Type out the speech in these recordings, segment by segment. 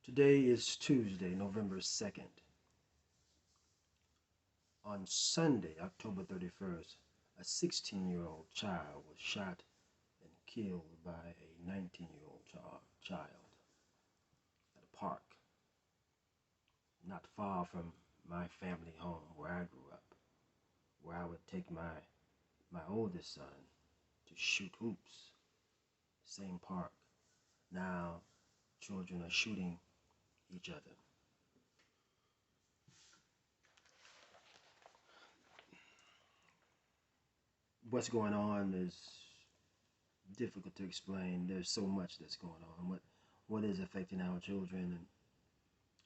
Today is Tuesday, November 2nd. On Sunday, October 31st, a 16-year-old child was shot and killed by a 19-year-old child at a park not far from my family home where I grew up, where I would take my oldest son to shoot hoops. Same park. Now children are shooting each other. What's going on is difficult to explain. There's so much that's going on. What is affecting our children? And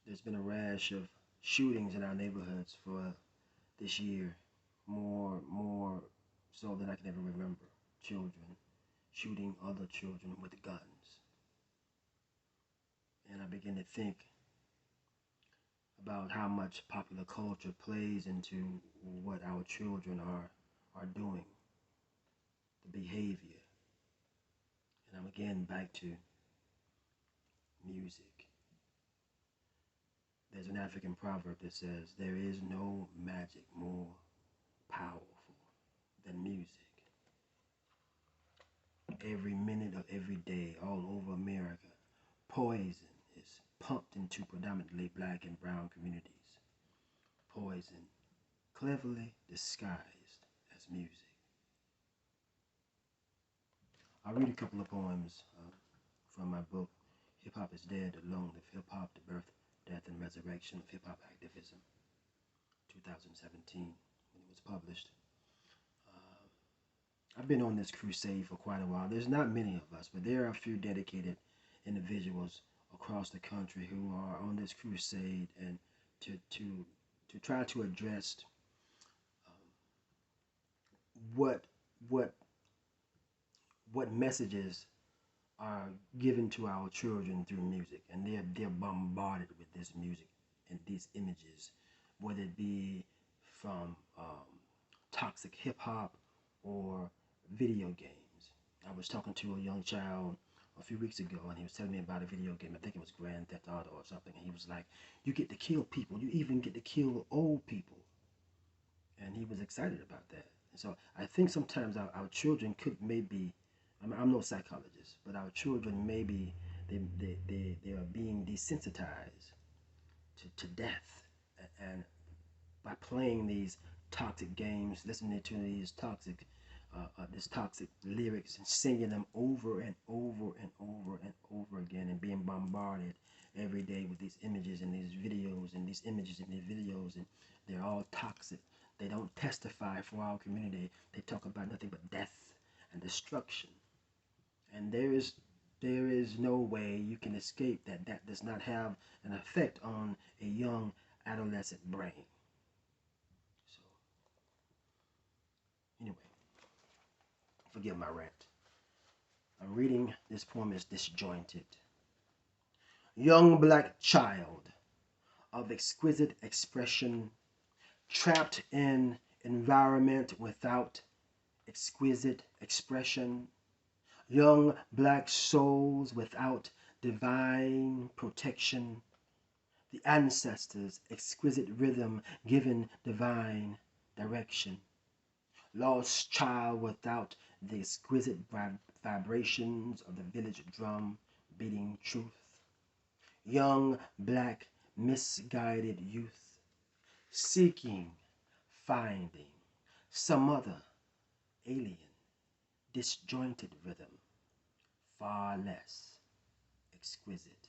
there's been a rash of shootings in our neighborhoods for this year, more so than I can ever remember. Children shooting other children with guns, and I begin to think about how much popular culture plays into what our children are doing, the behavior, and I'm again back to music. There's an African proverb that says, there is no magic more powerful than music. Every minute of every day, all over America, poison is pumped into predominantly black and brown communities. Poison, cleverly disguised as music. I'll read a couple of poems from my book, Hip Hop is Dead, Alone of Hip Hop, The Birth, Death, and Resurrection of Hip Hop Activism, 2017, when it was published. I've been on this crusade for quite a while. There's not many of us, but there are a few dedicated individuals across the country who are on this crusade and to try to address what what what messages are given to our children through music, and they're bombarded with this music and these images, whether it be from toxic hip hop or video games. I was talking to a young child a few weeks ago, and he was telling me about a video game. I think it was Grand Theft Auto or something. And he was like, "You get to kill people. You even get to kill old people." And he was excited about that. And so I think sometimes our children could maybe, I'm no psychologist, but our children maybe they are being desensitized to death, and by playing these toxic games, listening to these toxic lyrics and singing them over and over and over and over again, and being bombarded every day with these images and these videos and these images and these videos, and they're all toxic. They don't testify for our community. They talk about nothing but death and destruction. And there is no way you can escape that. That does not have an effect on a young adolescent brain. So anyway, forgive my rant. I'm reading, this poem is disjointed. Young black child of exquisite expression, trapped in environment without exquisite expression. Young black souls without divine protection. The ancestors' exquisite rhythm given divine direction. Lost child without the exquisite vibrations of the village drum beating truth. Young black misguided youth, seeking, finding some other alien, disjointed rhythm, far less exquisite.